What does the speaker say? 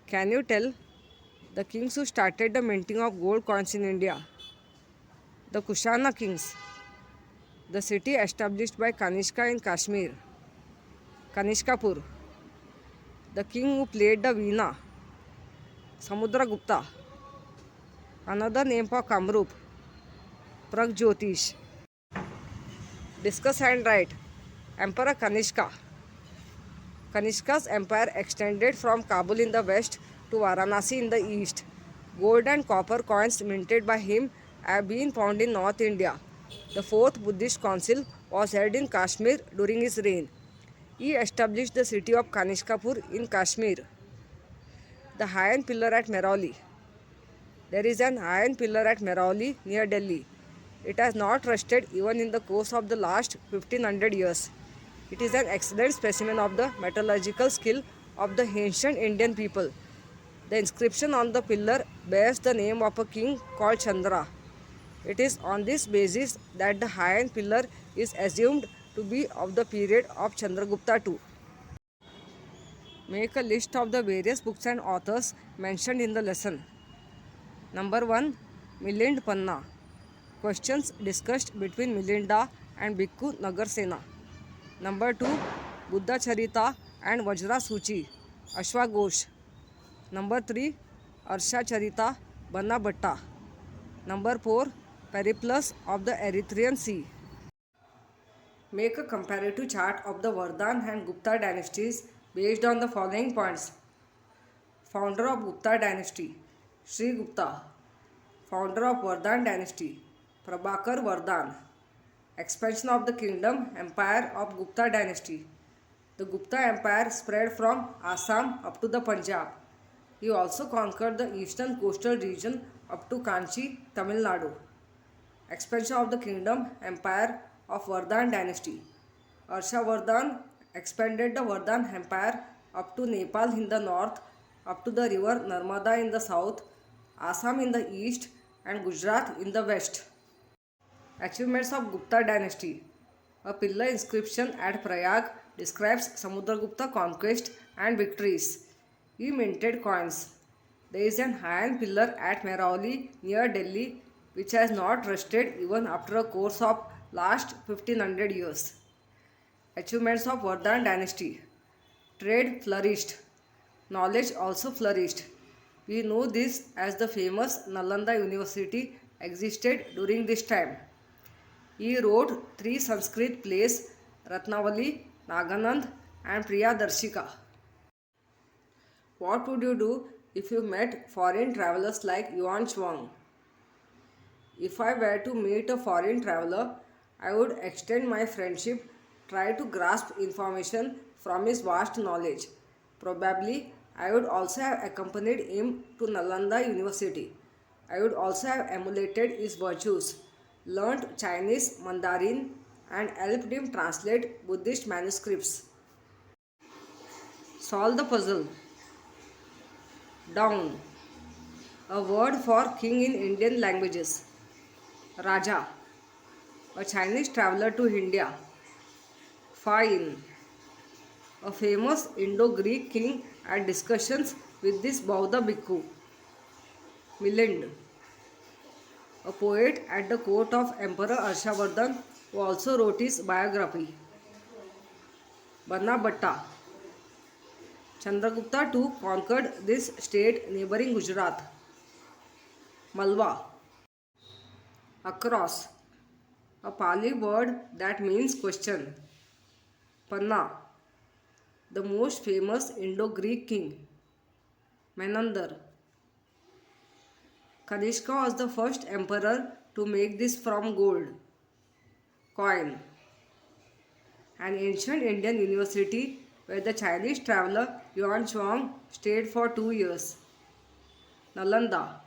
Can you tell the kings who started the minting of gold coins in India? The Kushana kings. The city established by Kanishka in Kashmir. Kanishkapur. The king who played the veena. Samudragupta. Another name for Kamrup. Pragjyotish. Discuss and write. Emperor Kanishka. Kanishka's empire extended from Kabul in the west to Varanasi in the east. Gold and copper coins minted by him have been found in North India. The fourth Buddhist council was held in Kashmir during his reign. He established the city of Kanishkapur in Kashmir. The Iron Pillar at Mehrauli. There is an iron pillar at Mehrauli near Delhi. It has not rusted even in the course of the last 1500 years. It is an excellent specimen of the metallurgical skill of the ancient Indian people. The inscription on the pillar bears the name of a king called Chandra. It is on this basis that the iron pillar is assumed to be of the period of Chandragupta II. Make a list of the various books and authors mentioned in the lesson. Number 1. Milind Panna. Questions discussed between Milinda and Bhikkhu Nagarsena. Number 2. Buddha Charita and Vajra Suchi. Ashwaghosh. Number 3. Arsha Charita, Banna Bhatta. Number 4. Periplus of the Erythraean Sea. Make a comparative chart of the Vardhan and Gupta dynasties based on the following points. Founder of Gupta dynasty, Sri Gupta. Founder of Vardhan dynasty, Prabhakar Vardhan. Expansion of the kingdom empire of Gupta dynasty. The Gupta empire spread from Assam up to the Punjab. He also conquered the eastern coastal region up to Kanchi, Tamil Nadu. Expansion of the kingdom empire of Vardhan dynasty. Harshavardhan expanded the Vardhan empire up to Nepal in the north, up to the river Narmada in the south, Assam in the east, and Gujarat in the west. Achievements of Gupta dynasty. A pillar inscription at Prayag describes Samudragupta conquest and victories. He minted coins. There is an iron pillar at Mehrauli near Delhi which has not rusted even after a course of last 1500 years. Achievements of Vardhan dynasty. Trade flourished. Knowledge also flourished. We know this as the famous Nalanda University existed during this time. He wrote 3 Sanskrit plays, Ratnavali, Naganand and Priyadarshika. What would you do if you met foreign travelers like Yuan Chuang? If I were to meet a foreign traveler, I would extend my friendship, try to grasp information from his vast knowledge. Probably, I would also have accompanied him to Nalanda University. I would also have emulated his virtues, learnt Chinese Mandarin, and helped him translate Buddhist manuscripts. Solve the puzzle. Down. A word for king in Indian languages. Raja. A Chinese traveler to India. Fine. A famous Indo-Greek king had discussions with this Bauddha bhikkhu. Milind. A poet at the court of Emperor Harshavardhan who also wrote his biography. Banna Bhatta. Chandragupta II conquered this state neighboring Gujarat. Malwa. Across. A Pali word that means question. Panna. The most famous Indo-Greek king. Menander. Kanishka was the first emperor to make this from gold. Coin. An ancient Indian university where the Chinese traveler Yuan Chuang stayed for 2 years. Nalanda.